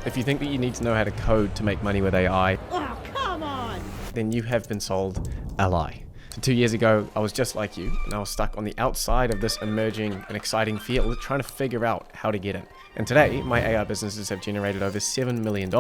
If you think that you need to know how to code to make money with AI, Oh, come on! then you have been sold a lie. So 2 years ago, I was just like you, and I was stuck on the outside of this emerging and exciting field, trying to figure out how to get in. And today, my AI businesses have generated over $7 million.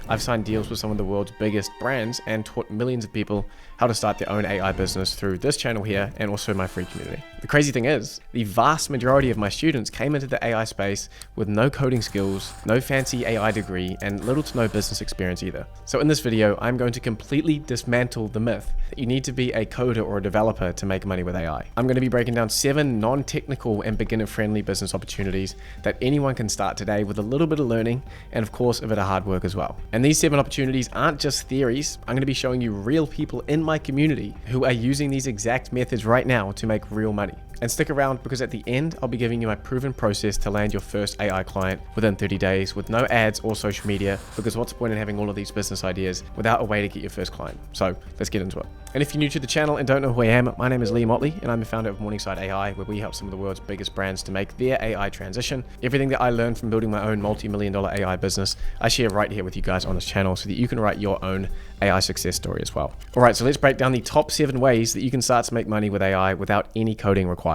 I've signed deals with some of the world's biggest brands and taught millions of people how to start their own AI business through this channel here and also my free community. The crazy thing is, the vast majority of my students came into the AI space with no coding skills, no fancy AI degree, and little to no business experience either. So in this video, I'm going to completely dismantle the myth that you need to be a coder or a developer to make money with AI. I'm going to be breaking down 7 non-technical and beginner-friendly business opportunities that anyone can start today with a little bit of learning and of course a bit of hard work as well. And these 7 opportunities aren't just theories. I'm going to be showing you real people in my community who are using these exact methods right now to make real money. And stick around because at the end, I'll be giving you my proven process to land your first AI client within 30 days with no ads or social media, because what's the point in having all of these business ideas without a way to get your first client? So let's get into it. And if you're new to the channel and don't know who I am, my name is Ottley and I'm the founder of Morningside AI, where we help some of the world's biggest brands to make their AI transition. Everything that I learned from building my own multi-million-dollar AI business, I share right here with you guys on this channel so that you can write your own AI success story as well. All right, so let's break down the top 7 ways that you can start to make money with AI without any coding required.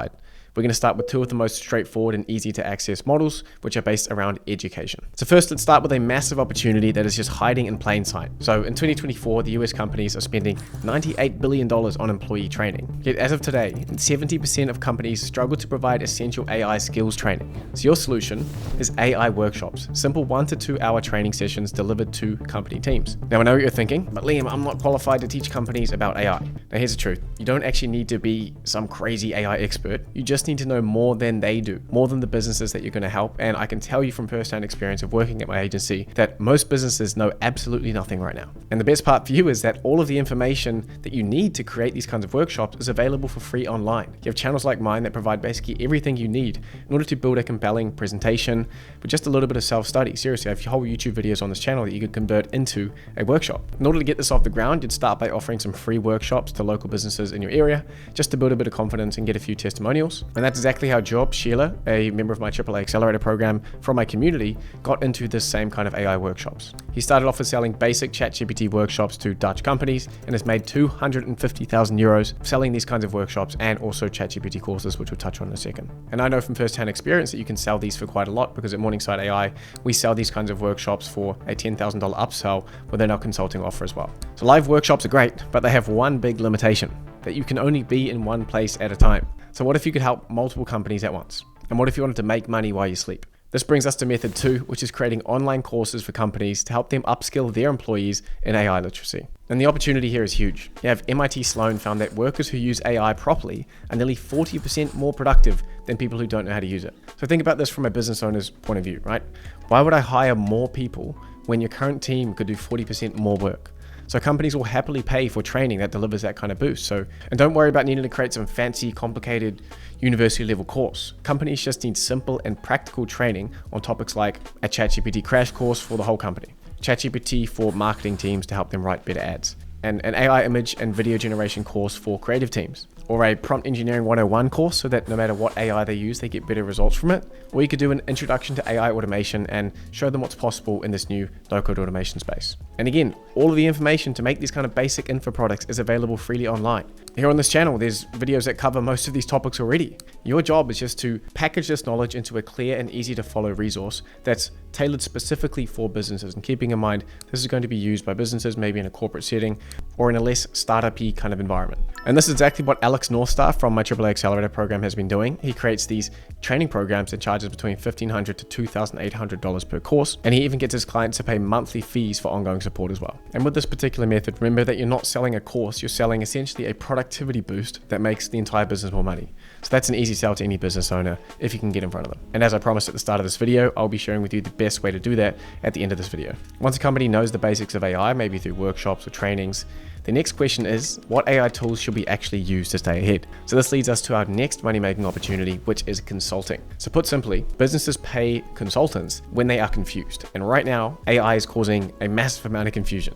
We're going to start with 2 of the most straightforward and easy to access models, which are based around education. So first, let's start with a massive opportunity that is just hiding in plain sight. So in 2024, the US companies are spending $98 billion on employee training. Yet as of today, 70% of companies struggle to provide essential AI skills training. So your solution is AI workshops, simple 1 to 2 hour training sessions delivered to company teams. Now I know what you're thinking, but Liam, I'm not qualified to teach companies about AI. Now here's the truth. You don't actually need to be some crazy AI expert. You just need to know more than they do, more than the businesses that you're going to help. And I can tell you from first-hand experience of working at my agency that most businesses know absolutely nothing right now. And the best part for you is that all of the information that you need to create these kinds of workshops is available for free online. You have channels like mine that provide basically everything you need in order to build a compelling presentation with just a little bit of self-study. Seriously, I have whole YouTube videos on this channel that you could convert into a workshop. In order to get this off the ground, you'd start by offering some free workshops to local businesses in your area, just to build a bit of confidence and get a few testimonials. And that's exactly how Job Sheila, a member of my AAA Accelerator program from my community, got into this same kind of AI workshops. He started off with selling basic ChatGPT workshops to Dutch companies and has made 250,000 euros selling these kinds of workshops and also ChatGPT courses, which we'll touch on in a second. And I know from first-hand experience that you can sell these for quite a lot, because at Morningside AI, we sell these kinds of workshops for a $10,000 upsell within our consulting offer as well. So live workshops are great, but they have one big limitation, that you can only be in one place at a time. So what if you could help multiple companies at once? And what if you wanted to make money while you sleep? This brings us to method 2, which is creating online courses for companies to help them upskill their employees in AI literacy. And the opportunity here is huge. You have MIT Sloan found that workers who use AI properly are nearly 40% more productive than people who don't know how to use it. So think about this from a business owner's point of view, right? Why would I hire more people when your current team could do 40% more work? So companies will happily pay for training that delivers that kind of boost. And don't worry about needing to create some fancy, complicated university level course. Companies just need simple and practical training on topics like a ChatGPT crash course for the whole company, ChatGPT for marketing teams to help them write better ads, and an AI image and video generation course for creative teams, or a prompt engineering 101 course so that no matter what AI they use, they get better results from it. Or you could do an introduction to AI automation and show them what's possible in this new no-code automation space. And again, all of the information to make these kind of basic info products is available freely online. Here on this channel, there's videos that cover most of these topics already. Your job is just to package this knowledge into a clear and easy to follow resource that's tailored specifically for businesses, and keeping in mind this is going to be used by businesses maybe in a corporate setting or in a less startup-y kind of environment. And this is exactly what Alex Northstar from my AAA Accelerator program has been doing. He creates these training programs and charges between $1,500 to $2,800 per course, and he even gets his clients to pay monthly fees for ongoing support as well. And with this particular method, remember that you're not selling a course, you're selling essentially a productivity boost that makes the entire business more money. So that's an easy sell to any business owner if you can get in front of them. And as I promised at the start of this video, I'll be sharing with you the best way to do that at the end of this video. Once a company knows the basics of AI, maybe through workshops or trainings, the next question is, what AI tools should we actually use to stay ahead? So this leads us to our next money-making opportunity, which is consulting. So put simply, businesses pay consultants when they are confused. And right now, AI is causing a massive amount of confusion.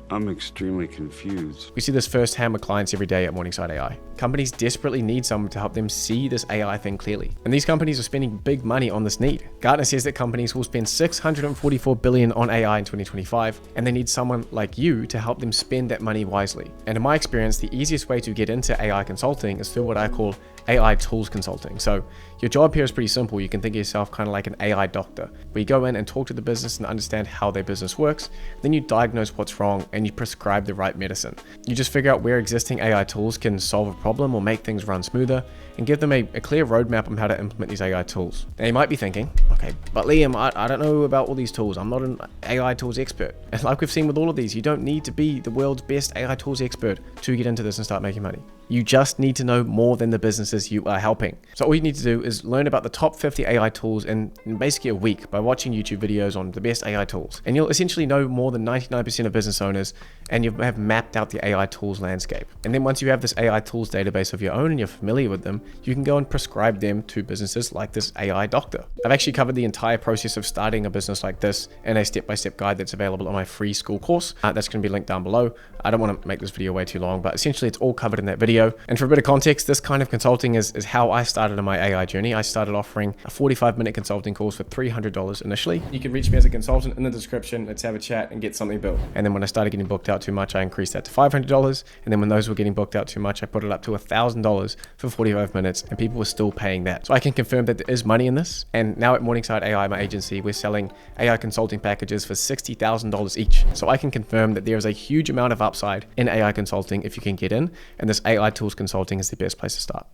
I'm extremely confused. We see this firsthand with clients every day at Morningside AI. Companies desperately need someone to help them see this AI thing clearly. And these companies are spending big money on this need. Gartner says that companies will spend $644 billion on AI in 2025, and they need someone like you to help them spend that money wisely. And in my experience, the easiest way to get into AI consulting is through what I call AI tools consulting. So your job here is pretty simple. You can think of yourself kind of like an AI doctor, where you go in and talk to the business and understand how their business works. Then you diagnose what's wrong and you prescribe the right medicine. You just figure out where existing AI tools can solve a problem or make things run smoother, and give them a clear roadmap on how to implement these AI tools. Now you might be thinking, okay, but Liam, I don't know about all these tools. I'm not an AI tools expert. And like we've seen with all of these, you don't need to be the world's best AI tools expert to get into this and start making money. You just need to know more than the businesses you are helping. So all you need to do is learn about the top 50 AI tools in basically a week by watching YouTube videos on the best AI tools. And you'll essentially know more than 99% of business owners, and you have mapped out the AI tools landscape. And then once you have this AI tools database of your own and you're familiar with them, you can go and prescribe them to businesses like this AI doctor. I've actually covered the entire process of starting a business like this in a step-by-step guide that's available on my free school course. That's going to be linked down below. I don't want to make this video way too long, but essentially it's all covered in that video. And for a bit of context, this kind of consulting is how I started on my AI journey. I started offering a 45-minute consulting course for $300 initially. You can reach me as a consultant in the description. Let's have a chat and get something built. And then when I started getting booked out too much, I increased that to $500. And then when those were getting booked out too much, I put it up to $1,000 for 45 minutes, and people were still paying that. So I can confirm that there is money in this. And now at Morningside AI, my agency, we're selling AI consulting packages for $60,000 each. So I can confirm that there is a huge amount of upside in AI consulting if you can get in, and this AI tools consulting is the best place to start.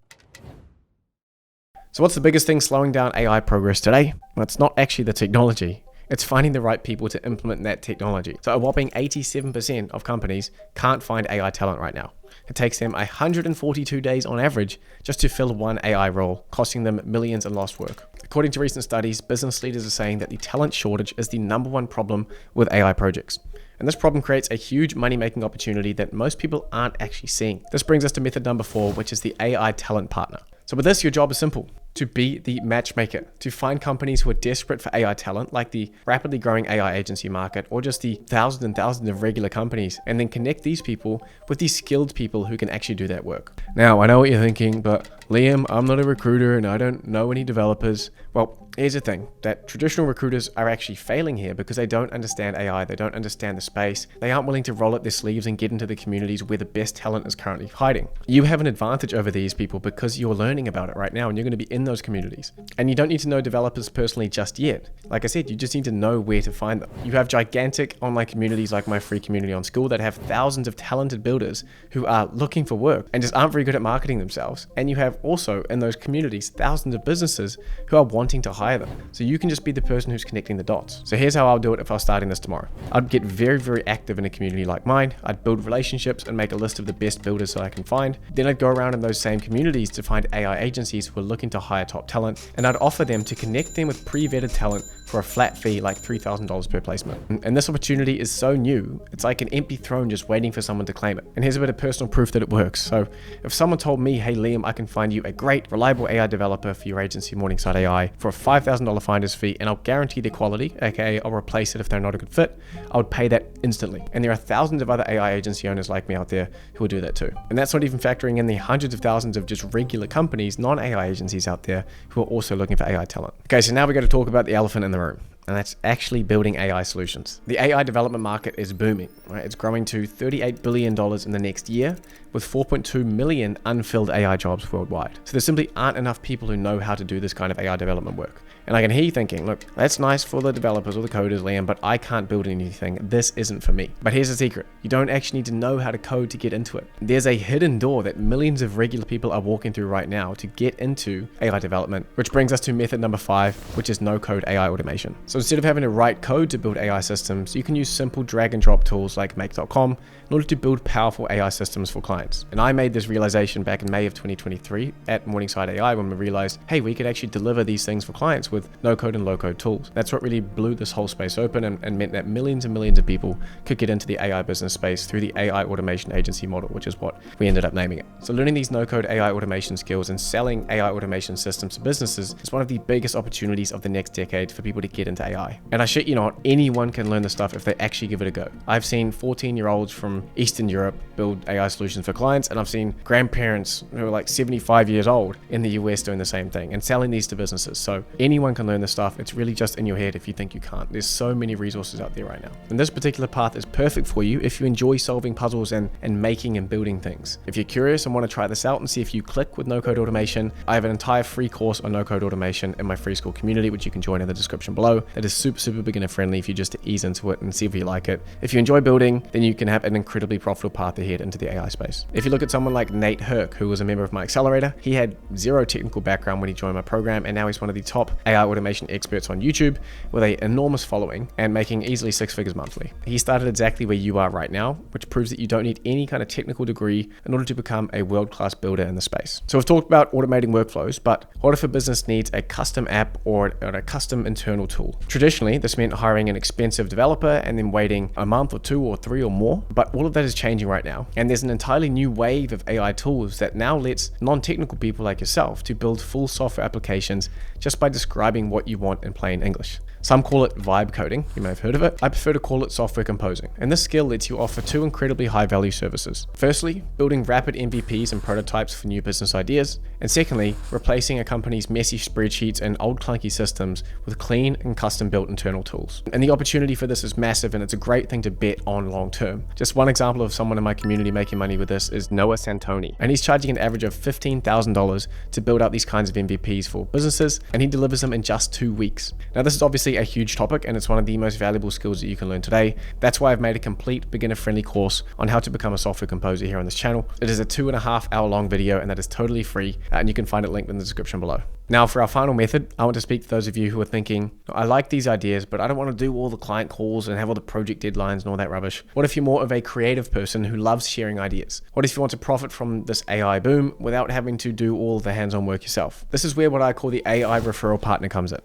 So what's the biggest thing slowing down AI progress today? Well, it's not actually the technology. It's finding the right people to implement that technology. So a whopping 87% of companies can't find AI talent right now. It takes them 142 days on average just to fill one AI role, costing them millions in lost work. According to recent studies, business leaders are saying that the talent shortage is the #1 problem with AI projects. And this problem creates a huge money-making opportunity that most people aren't actually seeing. This brings us to method number 4, which is the AI talent partner. So with this, your job is simple: to be the matchmaker, to find companies who are desperate for AI talent, like the rapidly growing AI agency market, or just the thousands and thousands of regular companies, and then connect these people with these skilled people who can actually do that work. Now, I know what you're thinking, but Liam, I'm not a recruiter and I don't know any developers. Well, here's the thing, that traditional recruiters are actually failing here because they don't understand AI, they don't understand the space, they aren't willing to roll up their sleeves and get into the communities where the best talent is currently hiding. You have an advantage over these people because you're learning about it right now and you're going to be in those communities. And you don't need to know developers personally just yet. Like I said, you just need to know where to find them. You have gigantic online communities like my free community on School that have thousands of talented builders who are looking for work and just aren't very good at marketing themselves. And you have also in those communities thousands of businesses who are wanting to hire them. So you can just be the person who's connecting the dots. So here's how I'll do it if I was starting this tomorrow. I'd get very, very active in a community like mine. I'd build relationships and make a list of the best builders that I can find. Then I'd go around in those same communities to find AI agencies who are looking to hire top talent, and I'd offer them to connect them with pre-vetted talent for a flat fee like $3,000 per placement. And this opportunity is so new, it's like an empty throne just waiting for someone to claim it. And here's a bit of personal proof that it works. So if someone told me, hey Liam, I can find you a great, reliable AI developer for your agency, Morningside AI, for a $5,000 finder's fee, and I'll guarantee their quality, aka I'll replace it if they're not a good fit, I would pay that instantly. And there are thousands of other AI agency owners like me out there who will do that too. And that's not even factoring in the hundreds of thousands of just regular companies, non-AI agencies out there who are also looking for AI talent. Okay, so now we got to talk about the elephant in the room, and that's actually building AI solutions. The AI development market is booming, right? It's growing to $38 billion in the next year, with 4.2 million unfilled AI jobs worldwide. So there simply aren't enough people who know how to do this kind of AI development work. And I can hear you thinking, look, that's nice for the developers or the coders, Liam, but I can't build anything. This isn't for me. But here's the secret. You don't actually need to know how to code to get into it. There's a hidden door that millions of regular people are walking through right now to get into AI development, which brings us to method number 5, which is no-code AI automation. So instead of having to write code to build AI systems, you can use simple drag and drop tools like make.com in order to build powerful AI systems for clients. And I made this realization back in May of 2023 at Morningside AI when we realized, hey, we could actually deliver these things for clients with no-code and low-code tools. That's what really blew this whole space open and meant that millions and millions of people could get into the AI business space through the AI automation agency model, which is what we ended up naming it. So learning these no-code AI automation skills and selling AI automation systems to businesses is one of the biggest opportunities of the next decade for people to get into AI. And I shit you not, anyone can learn this stuff if they actually give it a go. I've seen 14-year-olds from Eastern Europe build AI solutions for clients, and I've seen grandparents who are like 75 years old in the US doing the same thing and selling these to businesses. So anyone can learn this stuff. It's really just in your head if you think you can't. There's so many resources out there right now. And this particular path is perfect for you if you enjoy solving puzzles and making and building things. If you're curious and want to try this out and see if you click with no-code automation, I have an entire free course on no-code automation in my free school community, which you can join in the description below. That is super beginner friendly if you just ease into it and see if you like it. If you enjoy building, then you can have an incredibly profitable path ahead into the AI space. If you look at someone like Nate Herc, who was a member of my accelerator, he had zero technical background when he joined my program, and now he's one of the top AI automation experts on YouTube with an enormous following and making easily 6 figures monthly. He started exactly where you are right now, which proves that you don't need any kind of technical degree in order to become a world-class builder in the space. So we've talked about automating workflows, but what if a business needs a custom app or a custom internal tool? Traditionally, this meant hiring an expensive developer and then waiting a month or 2 or 3 or more, but all of that is changing right now. And there's an entirely new wave of AI tools that now lets non-technical people like yourself to build full software applications just by describing what you want in plain English. Some call it vibe coding, you may have heard of it. I prefer to call it software composing. And this skill lets you offer 2 incredibly high value services. Firstly, building rapid MVPs and prototypes for new business ideas. And secondly, replacing a company's messy spreadsheets and old clunky systems with clean and custom built internal tools. And the opportunity for this is massive, and it's a great thing to bet on long term. Just one example of someone in my community making money with this is Noah Santoni. And he's charging an average of $15,000 to build out these kinds of MVPs for businesses, and he delivers them in just 2 weeks. Now, this is obviously a huge topic, and it's one of the most valuable skills that you can learn today. That's why I've made a complete beginner-friendly course on how to become a software composer here on this channel. It is a 2.5-hour long video, and that is totally free, and you can find it linked in the description below. Now, for our final method, I want to speak to those of you who are thinking, I like these ideas, but I don't want to do all the client calls and have all the project deadlines and all that rubbish. What if you're more of a creative person who loves sharing ideas? What if you want to profit from this AI boom without having to do all the hands-on work yourself? This is where what I call the AI referral partner comes in.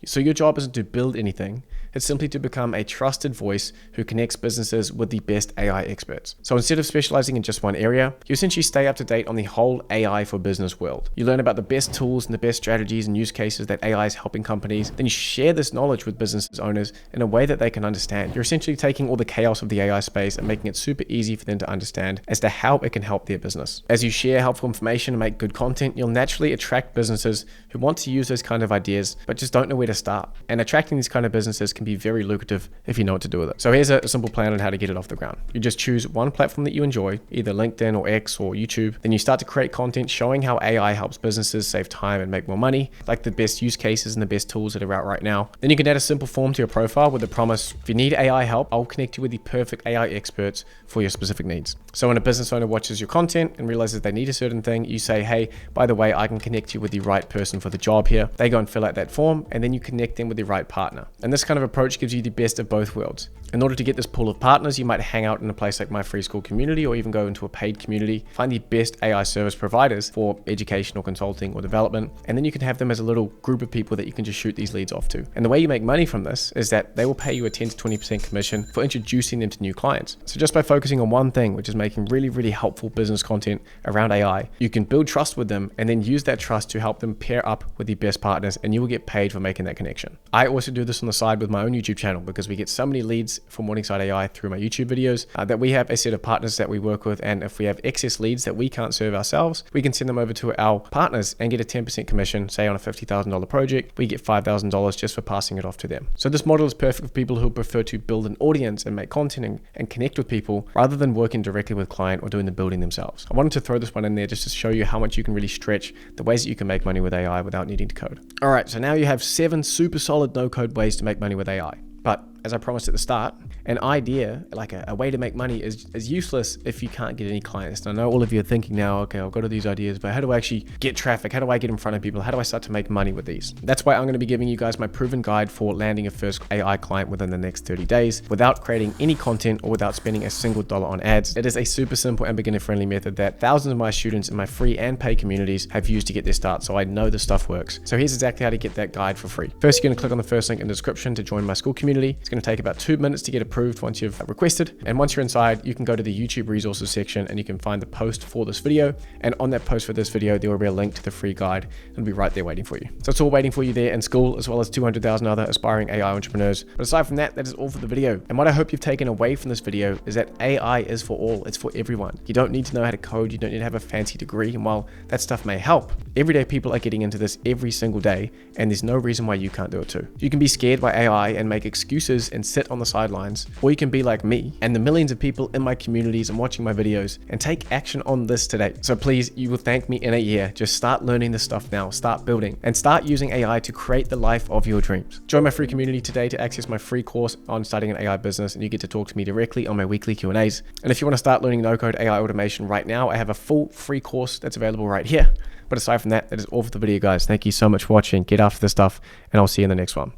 So your job isn't to build anything, it's simply to become a trusted voice who connects businesses with the best AI experts. So instead of specializing in just one area, you essentially stay up to date on the whole AI for business world. You learn about the best tools and the best strategies and use cases that AI is helping companies, then you share this knowledge with business owners in a way that they can understand. You're essentially taking all the chaos of the AI space and making it super easy for them to understand as to how it can help their business. As you share helpful information and make good content, you'll naturally attract businesses who want to use those kind of ideas, but just don't know where to start. And attracting these kind of businesses can be very lucrative if you know what to do with it. So here's a simple plan on how to get it off the ground. You just choose one platform that you enjoy, either LinkedIn or X or YouTube. Then you start to create content showing how AI helps businesses save time and make more money, like the best use cases and the best tools that are out right now. Then you can add a simple form to your profile with the promise, if you need AI help, I'll connect you with the perfect AI experts for your specific needs. So when a business owner watches your content and realizes they need a certain thing, you say, hey, by the way, I can connect you with the right person for the job here. They go and fill out that form, and then you connect them with the right partner. And this kind of approach gives you the best of both worlds. In order to get this pool of partners, you might hang out in a place like my free school community, or even go into a paid community, find the best AI service providers for educational consulting or development, and then you can have them as a little group of people that you can just shoot these leads off to. And the way you make money from this is that they will pay you a 10 to 20% commission for introducing them to new clients. So just by focusing on one thing, which is making really helpful business content around AI, you can build trust with them and then use that trust to help them pair up with the best partners, and you will get paid for making that connection. I also do this on the side with my own YouTube channel because we get so many leads from Morningside AI through my YouTube videos that we have a set of partners that we work with, and if we have excess leads that we can't serve ourselves, we can send them over to our partners and get a 10% commission. Say on a $50,000 project, we get $5,000 just for passing it off to them. So this model is perfect for people who prefer to build an audience and make content and connect with people rather than working directly with client or doing the building themselves. I wanted to throw this one in there just to show you how much you can really stretch the ways that you can make money with AI without needing to code. All right, so now you have 7 super solid no-code ways to make money with AI. But as I promised at the start, an idea, like a way to make money is useless if you can't get any clients. And I know all of you are thinking now, okay, I've got all these ideas, but how do I actually get traffic? How do I get in front of people? How do I start to make money with these? That's why I'm going to be giving you guys my proven guide for landing a first AI client within the next 30 days without creating any content or without spending a single dollar on ads. It is a super simple and beginner friendly method that thousands of my students in my free and paid communities have used to get their start. So I know the stuff works. So here's exactly how to get that guide for free. First, you're going to click on the first link in the description to join my school community. It's going to take about 2 minutes to get approved once you've requested. And once you're inside, you can go to the YouTube resources section and you can find the post for this video. And on that post for this video, there will be a link to the free guide. It'll be right there waiting for you. So it's all waiting for you there in school, as well as 200,000 other aspiring AI entrepreneurs. But aside from that, that is all for the video. And what I hope you've taken away from this video is that AI is for all. It's for everyone. You don't need to know how to code. You don't need to have a fancy degree. And while that stuff may help, everyday people are getting into this every single day, and there's no reason why you can't do it too. You can be scared by AI and make excuses and sit on the sidelines, or you can be like me and the millions of people in my communities and watching my videos and take action on this today. So please, you will thank me in a year. Just start learning this stuff now, start building, and start using AI to create the life of your dreams. Join my free community today to access my free course on starting an AI business, and you get to talk to me directly on my weekly Q&As. And if you want to start learning no-code AI automation right now, I have a full free course that's available right here. But aside from that, that is all for the video, guys. Thank you so much for watching. Get after this stuff, and I'll see you in the next one.